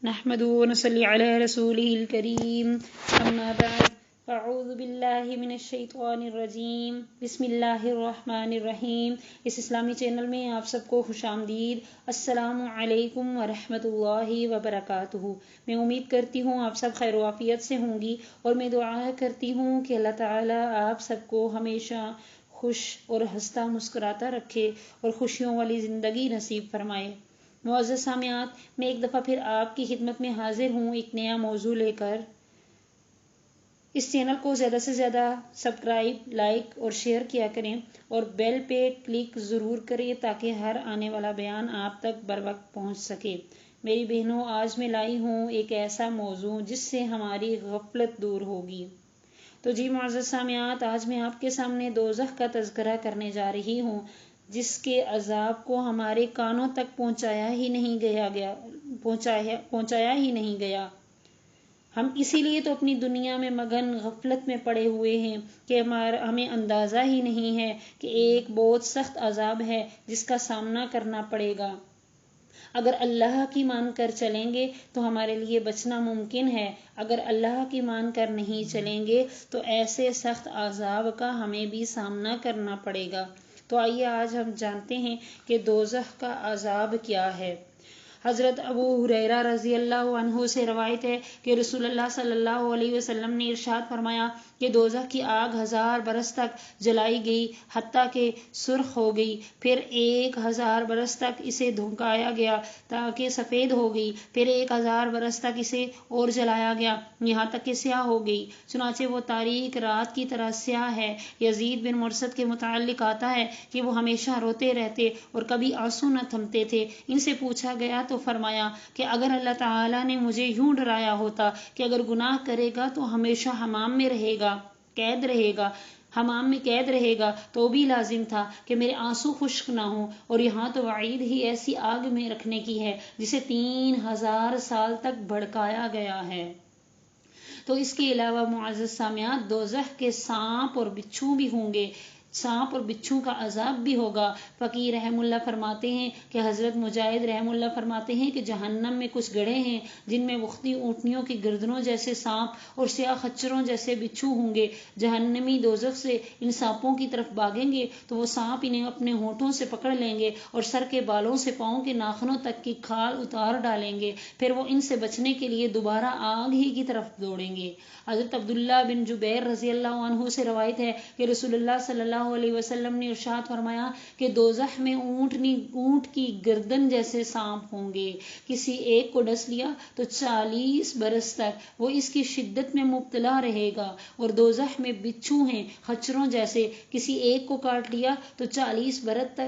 نحمده ونصلي على رسوله الكريم اما بعد اعوذ باللہ من الشیطان الرجیم بسم اللہ الرحمن الرحیم۔ اس اسلامی چینل میں آپ سب کو خوش آمدید۔ السلام علیکم ورحمۃ اللہ وبرکاتہ۔ میں امید کرتی ہوں آپ سب خیر و عافیت سے ہوں گی، اور میں دعا کرتی ہوں کہ اللہ تعالیٰ آپ سب کو ہمیشہ خوش اور ہنستا مسکراتا رکھے اور خوشیوں والی زندگی نصیب فرمائے۔ معزز سامعات، میں ایک دفعہ پھر آپ کی خدمت میں حاضر ہوں ایک نیا موضوع لے کر۔ اس چینل کو زیادہ سے زیادہ سبسکرائب، لائک اور شیئر کیا کریں، اور بیل پہ کلک ضرور کریں تاکہ ہر آنے والا بیان آپ تک بر وقت پہنچ سکے۔ میری بہنوں، آج میں لائی ہوں ایک ایسا موضوع جس سے ہماری غفلت دور ہوگی۔ تو جی معزز سامعات، آج میں آپ کے سامنے دوزخ کا تذکرہ کرنے جا رہی ہوں، جس کے عذاب کو ہمارے کانوں تک پہنچایا ہی نہیں گیا۔ ہم اسی لیے تو اپنی دنیا میں مگن غفلت میں پڑے ہوئے ہیں کہ ہمیں اندازہ ہی نہیں ہے کہ ایک بہت سخت عذاب ہے جس کا سامنا کرنا پڑے گا۔ اگر اللہ کی مان کر چلیں گے تو ہمارے لیے بچنا ممکن ہے، اگر اللہ کی مان کر نہیں چلیں گے تو ایسے سخت عذاب کا ہمیں بھی سامنا کرنا پڑے گا۔ تو آئیے آج ہم جانتے ہیں کہ دوزخ کا عذاب کیا ہے۔ حضرت ابو ہریرہ رضی اللہ عنہ سے روایت ہے کہ رسول اللہ صلی اللہ علیہ وسلم نے ارشاد فرمایا کہ دوزخ کی آگ 1000 برس تک جلائی گئی حتیٰ کہ سرخ ہو گئی، پھر 1000 برس تک اسے دھنکایا گیا تاکہ سفید ہو گئی، پھر 1000 برس تک اسے اور جلایا گیا یہاں تک کہ سیاہ ہو گئی، چنانچہ وہ تاریک رات کی طرح سیاہ ہے۔ یزید بن مرثد کے متعلق آتا ہے کہ وہ ہمیشہ روتے رہتے اور کبھی آنسو نہ تھمتے تھے۔ ان سے پوچھا گیا تو فرمایا کہ اگر اللہ تعالیٰ نے مجھے یوں ڈرایا ہوتا کہ اگر گناہ کرے گا تو ہمیشہ حمام میں رہے گا، قید رہے گا تو بھی لازم تھا کہ میرے آنسو خشک نہ ہوں، اور یہاں تو وعید ہی ایسی آگ میں رکھنے کی ہے جسے 3000 سال تک بھڑکایا گیا ہے۔ تو اس کے علاوہ معزز سامعات، دوزخ کے سانپ اور بچھو بھی ہوں گے، سانپ اور بچھو کا عذاب بھی ہوگا۔ فقیر رحم اللہ فرماتے ہیں کہ حضرت مجاہد رحم اللہ فرماتے ہیں کہ جہنم میں کچھ گڑھے ہیں جن میں وقتی اونٹنیوں کی گردنوں جیسے سانپ اور سیاہ خچروں جیسے بچھو ہوں گے۔ جہنمی دوزخ سے ان سانپوں کی طرف بھاگیں گے تو وہ سانپ انہیں اپنے ہونٹوں سے پکڑ لیں گے اور سر کے بالوں سے پاؤں کے ناخنوں تک کی کھال اتار ڈالیں گے، پھر وہ ان سے بچنے کے لیے دوبارہ آگ ہی کی طرف دوڑیں گے۔ حضرت عبداللہ بن جبیر رضی اللہ عنہ سے روایت ہے کہ رسول اللہ صلی اللہ علیہ وسلم نے ارشاد فرمایا کہ دوزخ میں اونٹ کی گردن جیسے سانپ ہوں گے، کسی ایک کو ڈس لیا تو 40 برس تک وہ اس کی شدت میں مبتلا رہے گا، اور دوزخ میں بچھو ہیں خچروں جیسے، کسی ایک کو کاٹ لیا تو 40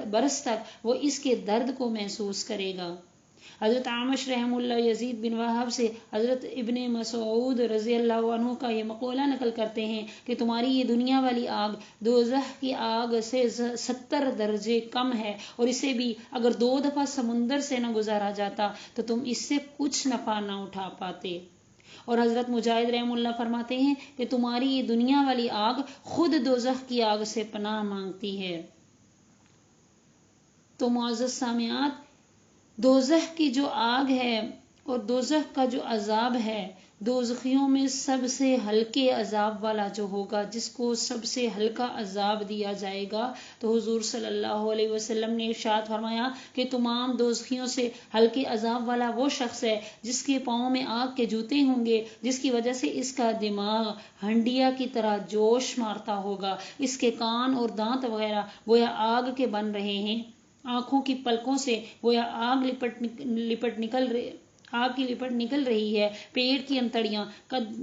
برس تک وہ اس کے درد کو محسوس کرے گا۔ حضرت اعمش رحم اللہ یزید بن وہب سے حضرت ابن مسعود رضی اللہ عنہ کا یہ مقولہ نقل کرتے ہیں کہ تمہاری یہ دنیا والی آگ دوزخ کی آگ سے 70 درجے کم ہے، اور اسے بھی اگر 2 دفعہ سمندر سے نہ گزارا جاتا تو تم اس سے کچھ نفع نہ اٹھا پاتے۔ اور حضرت مجاہد رحم اللہ فرماتے ہیں کہ تمہاری یہ دنیا والی آگ خود دوزخ کی آگ سے پناہ مانگتی ہے۔ تو معزز سامعات، دوزخ کی جو آگ ہے اور دوزخ کا جو عذاب ہے، دوزخیوں میں سب سے ہلکے عذاب والا جو ہوگا، جس کو سب سے ہلکا عذاب دیا جائے گا، تو حضور صلی اللہ علیہ وسلم نے ارشاد فرمایا کہ تمام دوزخیوں سے ہلکے عذاب والا وہ شخص ہے جس کے پاؤں میں آگ کے جوتے ہوں گے، جس کی وجہ سے اس کا دماغ ہنڈیا کی طرح جوش مارتا ہوگا، اس کے کان اور دانت وغیرہ گویا آگ کے بن رہے ہیں، آنکھوں کی پلکوں سے گویا آگ کی لپٹ نکل رہی ہے، پیٹ کی انتڑیاں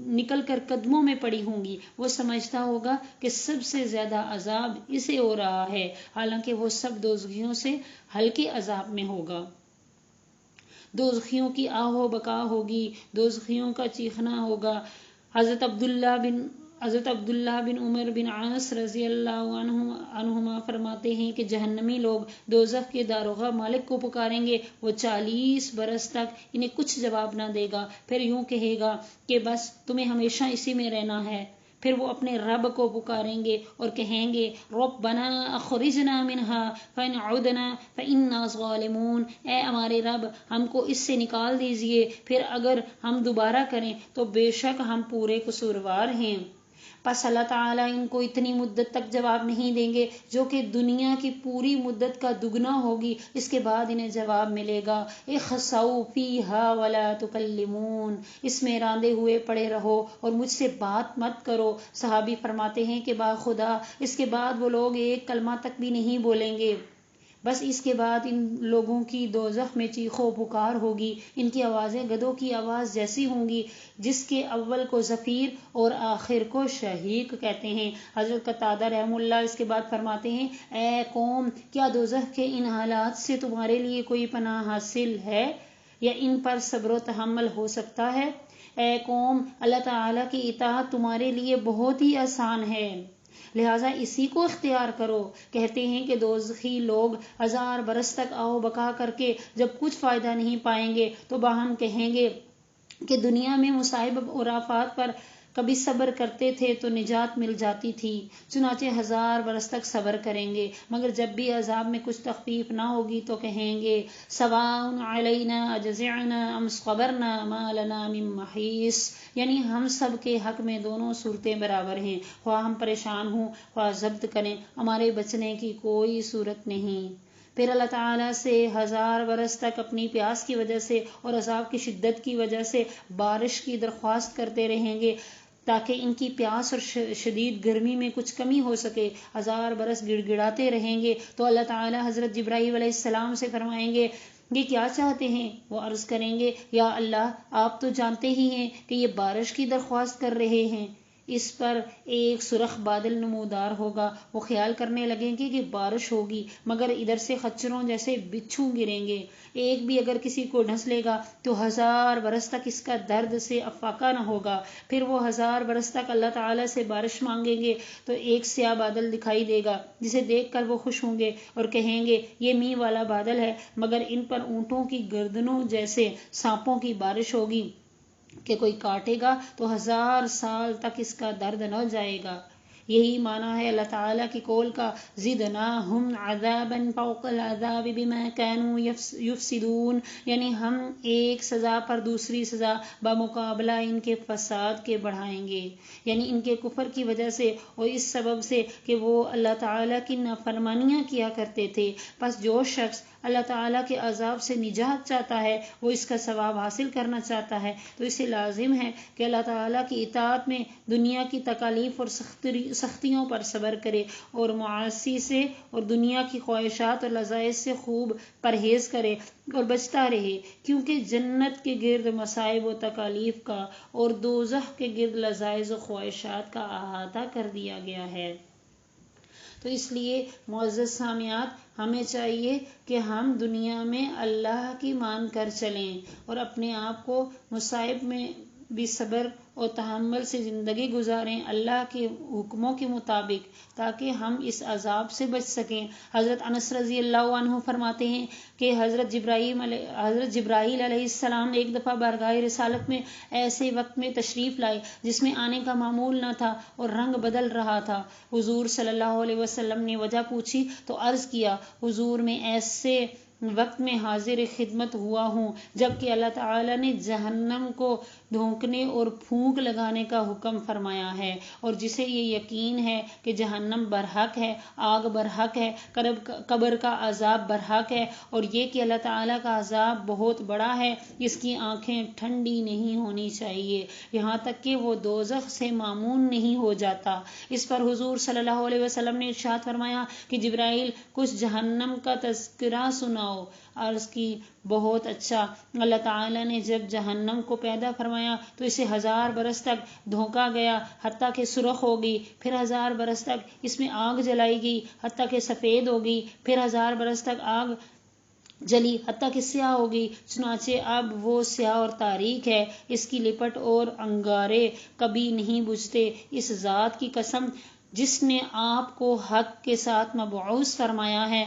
نکل کر قدموں میں پڑی ہوں گی۔ وہ سمجھتا ہوگا کہ سب سے زیادہ عذاب اسے ہو رہا ہے، حالانکہ وہ سب دوزخیوں سے ہلکے عذاب میں ہوگا۔ دوزخیوں کی آہ و بکا ہوگی، دوزخیوں کا چیخنا ہوگا۔ حضرت عبداللہ بن عمر بن عاص رضی اللہ عنہما فرماتے ہیں کہ جہنمی لوگ دوزخ کے داروغہ مالک کو پکاریں گے، وہ 40 برس تک انہیں کچھ جواب نہ دے گا، پھر یوں کہے گا کہ بس تمہیں ہمیشہ اسی میں رہنا ہے، پھر وہ اپنے رب کو پکاریں گے اور کہیں گے ربنا اخرجنا منہا فإن عدنا فإنا ظالمون، اے ہمارے رب ہم کو اس سے نکال دیجئے، پھر اگر ہم دوبارہ کریں تو بے شک ہم پورے قصوروار ہیں۔ پس اللہ تعالیٰ ان کو اتنی مدت تک جواب نہیں دیں گے جو کہ دنیا کی پوری مدت کا دگنا ہوگی۔ اس کے بعد انہیں جواب ملے گا اخسؤوا فیہا ولا تکلمون، اس میں راندے ہوئے پڑے رہو اور مجھ سے بات مت کرو۔ صحابی فرماتے ہیں کہ با خدا اس کے بعد وہ لوگ ایک کلمہ تک بھی نہیں بولیں گے، بس اس کے بعد ان لوگوں کی دوزخ میں چیخ و پکار ہوگی، ان کی آوازیں گدھوں کی آواز جیسی ہوں گی جس کے اول کو زفیر اور آخر کو شہیق کہتے ہیں۔ حضرت قتادہ رحمہ اللہ اس کے بعد فرماتے ہیں اے قوم، کیا دوزخ کے ان حالات سے تمہارے لیے کوئی پناہ حاصل ہے یا ان پر صبر و تحمل ہو سکتا ہے؟ اے قوم، اللہ تعالیٰ کی اطاعت تمہارے لیے بہت ہی آسان ہے، لہٰذا اسی کو اختیار کرو۔ کہتے ہیں کہ دوزخی لوگ 1000 برس تک آؤ بقا کر کے جب کچھ فائدہ نہیں پائیں گے تو باہم کہیں گے کہ دنیا میں مصائب اور آفات پر کبھی صبر کرتے تھے تو نجات مل جاتی تھی، چنانچہ 1000 برس تک صبر کریں گے، مگر جب بھی عذاب میں کچھ تخفیف نہ ہوگی تو کہیں گے سواء علینا اجزعنا ام صبرنا ما لنا من محیص، یعنی ہم سب کے حق میں دونوں صورتیں برابر ہیں، خواہ ہم پریشان ہوں خواہ ضبط کریں، ہمارے بچنے کی کوئی صورت نہیں۔ پھر اللہ تعالیٰ سے 1000 برس تک اپنی پیاس کی وجہ سے اور عذاب کی شدت کی وجہ سے بارش کی درخواست کرتے رہیں گے تاکہ ان کی پیاس اور شدید گرمی میں کچھ کمی ہو سکے۔ 1000 برس گڑ گڑاتے رہیں گے تو اللہ تعالیٰ حضرت جبرائیل علیہ السلام سے فرمائیں گے یہ کیا چاہتے ہیں؟ وہ عرض کریں گے یا اللہ آپ تو جانتے ہی ہیں کہ یہ بارش کی درخواست کر رہے ہیں۔ اس پر ایک سرخ بادل نمودار ہوگا، وہ خیال کرنے لگیں گے کہ بارش ہوگی، مگر ادھر سے خچروں جیسے بچھو گریں گے، ایک بھی اگر کسی کو ڈھنس لے گا تو 1000 برس تک اس کا درد سے افاقہ نہ ہوگا۔ پھر وہ 1000 برس تک اللہ تعالیٰ سے بارش مانگیں گے تو ایک سیاہ بادل دکھائی دے گا جسے دیکھ کر وہ خوش ہوں گے اور کہیں گے یہ میہ والا بادل ہے، مگر ان پر اونٹوں کی گردنوں جیسے سانپوں کی بارش ہوگی کہ کوئی کاٹے گا تو 1000 سال تک اس کا درد نہ جائے گا۔ یہی معنی ہے اللہ تعالیٰ کی قول کا زدناہم عذابا فوق العذاب بما كانوا یفسدون، یعنی ہم ایک سزا پر دوسری سزا بمقابلہ ان کے فساد کے بڑھائیں گے، یعنی ان کے کفر کی وجہ سے اور اس سبب سے کہ وہ اللہ تعالیٰ کی نافرمانیاں کیا کرتے تھے۔ پس جو شخص اللہ تعالیٰ کے عذاب سے نجات چاہتا ہے، وہ اس کا ثواب حاصل کرنا چاہتا ہے، تو اسے لازم ہے کہ اللہ تعالیٰ کی اطاعت میں دنیا کی تکالیف اور سختیوں پر صبر کرے اور معاصی سے اور دنیا کی خواہشات اور لذائذ سے خوب پرہیز کرے اور بچتا رہے، کیونکہ جنت کے گرد مصائب و تکالیف کا اور دوزخ کے گرد لذائذ و خواہشات کا احاطہ کر دیا گیا ہے۔ تو اس لیے معزز سامعات، ہمیں چاہیے کہ ہم دنیا میں اللہ کی مان کر چلیں اور اپنے آپ کو مصائب میں بھی صبر اور تحمل سے زندگی گزاریں اللہ کے حکموں کے مطابق، تاکہ ہم اس عذاب سے بچ سکیں۔ حضرت انس رضی اللہ عنہ فرماتے ہیں کہ حضرت جبرائیل علیہ السلام ایک دفعہ بارگاہ رسالت میں ایسے وقت میں تشریف لائے جس میں آنے کا معمول نہ تھا اور رنگ بدل رہا تھا۔ حضور صلی اللہ علیہ وسلم نے وجہ پوچھی تو عرض کیا حضور میں ایسے وقت میں حاضر خدمت ہوا ہوں جبکہ اللہ تعالیٰ نے جہنم کو دھونکنے اور پھونک لگانے کا حکم فرمایا ہے، اور جسے یہ یقین ہے کہ جہنم برحق ہے، آگ برحق ہے، قبر کا عذاب برحق ہے، اور یہ کہ اللہ تعالیٰ کا عذاب بہت بڑا ہے، اس کی آنکھیں ٹھنڈی نہیں ہونی چاہیے یہاں تک کہ وہ دوزخ سے مامون نہیں ہو جاتا۔ اس پر حضور صلی اللہ علیہ وسلم نے ارشاد فرمایا کہ جبرائیل کچھ جہنم کا تذکرہ سناؤ۔ عرض کی بہت اچھا۔ اللہ تعالیٰ نے جب جہنم کو پیدا فرمایا تو اسے 1000 برس تک دھونکا گیا حتیٰ کہ سرخ ہو گئی، پھر 1000 برس تک اس میں آگ جلائی گئی حتیٰ کہ سفید ہو گئی، پھر 1000 برس تک آگ جلی حتیٰ کہ سیاہ ہو گئی، چنانچہ اب وہ سیاہ اور تاریک ہے، اس کی لپٹ اور انگارے کبھی نہیں بجھتے۔ اس ذات کی قسم جس نے آپ کو حق کے ساتھ مبعوث فرمایا ہے،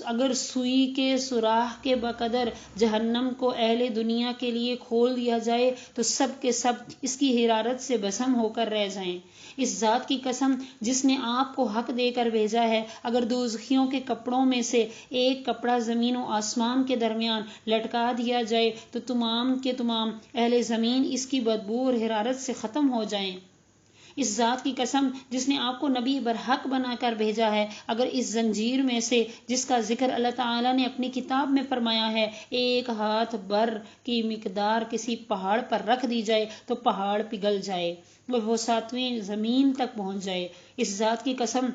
اگر سوئی کے سوراخ کے بقدر جہنم کو اہل دنیا کے لیے کھول دیا جائے تو سب کے سب اس کی حرارت سے بھسم ہو کر رہ جائیں۔ اس ذات کی قسم جس نے آپ کو حق دے کر بھیجا ہے، اگر دوزخیوں کے کپڑوں میں سے ایک کپڑا زمین و آسمان کے درمیان لٹکا دیا جائے تو تمام کے تمام اہل زمین اس کی بدبو اور حرارت سے ختم ہو جائیں۔ اس ذات کی قسم جس نے آپ کو نبی برحق بنا کر بھیجا ہے، اگر اس زنجیر میں سے جس کا ذکر اللہ تعالیٰ نے اپنی کتاب میں فرمایا ہے، ایک ہاتھ بر کی مقدار کسی پہاڑ پر رکھ دی جائے تو پہاڑ پگھل جائے اور وہ ساتویں زمین تک پہنچ جائے۔ اس ذات کی قسم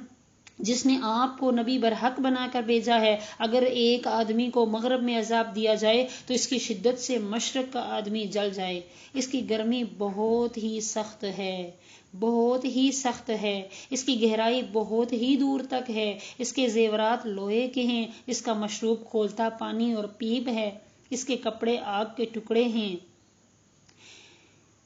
جس نے آپ کو نبی برحق بنا کر بھیجا ہے، اگر ایک آدمی کو مغرب میں عذاب دیا جائے تو اس کی شدت سے مشرق کا آدمی جل جائے۔ اس کی گرمی بہت ہی سخت ہے، بہت ہی سخت ہے، اس کی گہرائی بہت ہی دور تک ہے، اس کے زیورات لوہے کے ہیں، اس کا مشروب کھولتا پانی اور پیپ ہے، اس کے کپڑے آگ کے ٹکڑے ہیں۔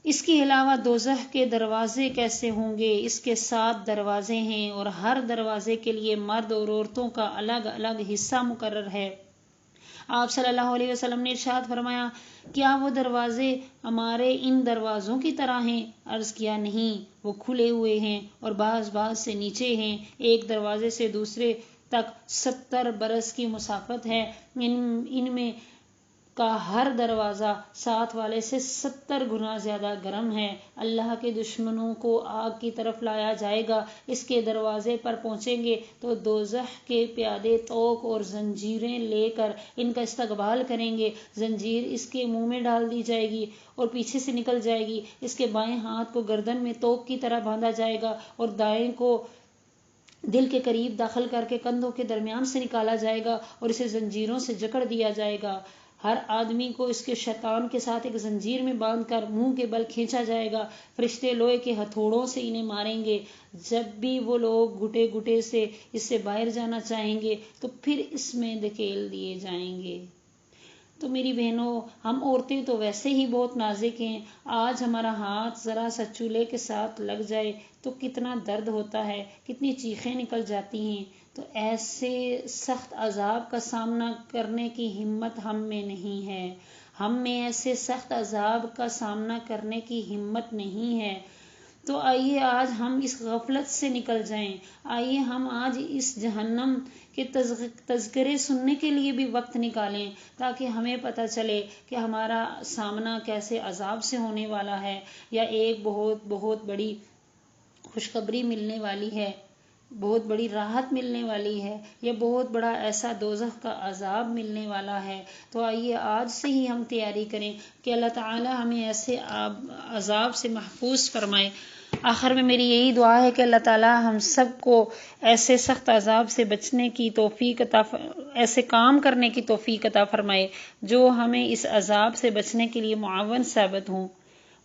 اس کے علاوہ دوزخ کے دروازے کیسے ہوں گے؟ اس کے 7 دروازے ہیں اور ہر دروازے کے لیے مرد اور عورتوں کا الگ الگ حصہ مقرر ہے۔ آپ صلی اللہ علیہ وسلم نے ارشاد فرمایا، کیا وہ دروازے ہمارے ان دروازوں کی طرح ہیں؟ عرض کیا نہیں، وہ کھلے ہوئے ہیں اور بعض سے نیچے ہیں، ایک دروازے سے دوسرے تک 70 برس کی مسافت ہے، ان میں کا ہر دروازہ ساتھ والے سے 70 گنا زیادہ گرم ہے۔ اللہ کے دشمنوں کو آگ کی طرف لایا جائے گا، اس کے دروازے پر پہنچیں گے تو دوزخ کے پیادے توق اور زنجیریں لے کر ان کا استقبال کریں گے۔ زنجیر اس کے منہ میں ڈال دی جائے گی اور پیچھے سے نکل جائے گی، اس کے بائیں ہاتھ کو گردن میں توق کی طرح باندھا جائے گا اور دائیں کو دل کے قریب داخل کر کے کندھوں کے درمیان سے نکالا جائے گا اور اسے زنجیروں سے جکڑ دیا جائے گا۔ ہر آدمی کو اس کے شیطان کے ساتھ ایک زنجیر میں باندھ کر منہ کے بل کھینچا جائے گا، فرشتے لوہے کے ہتھوڑوں سے انہیں ماریں گے۔ جب بھی وہ لوگ گھٹے گھٹے سے اس سے باہر جانا چاہیں گے تو پھر اس میں دھکیل دیے جائیں گے۔ تو میری بہنوں، ہم عورتیں تو ویسے ہی بہت نازک ہیں، آج ہمارا ہاتھ ذرا سا چولہے کے ساتھ لگ جائے تو کتنا درد ہوتا ہے، کتنی چیخیں نکل جاتی ہیں۔ تو ایسے سخت عذاب کا سامنا کرنے کی ہمت ہم میں نہیں ہے، ہم میں ایسے سخت عذاب کا سامنا کرنے کی ہمت نہیں ہے۔ تو آئیے آج ہم اس غفلت سے نکل جائیں، آئیے ہم آج اس جہنم کے تذکرے سننے کے لیے بھی وقت نکالیں تاکہ ہمیں پتہ چلے کہ ہمارا سامنا کیسے عذاب سے ہونے والا ہے، یا ایک بہت بڑی خوشخبری ملنے والی ہے، بہت بڑی راحت ملنے والی ہے، یا بہت بڑا ایسا دوزخ کا عذاب ملنے والا ہے۔ تو آئیے آج سے ہی ہم تیاری کریں کہ اللہ تعالی ہمیں ایسے عذاب سے محفوظ فرمائے۔ آخر میں میری یہی دعا ہے کہ اللہ تعالی ہم سب کو ایسے سخت عذاب سے بچنے کی توفیق ایسے کام کرنے کی توفیق عطا فرمائے جو ہمیں اس عذاب سے بچنے کے لیے معاون ثابت ہوں۔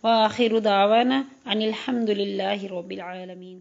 وآخر دعوانا ان الحمد للہ رب العالمین۔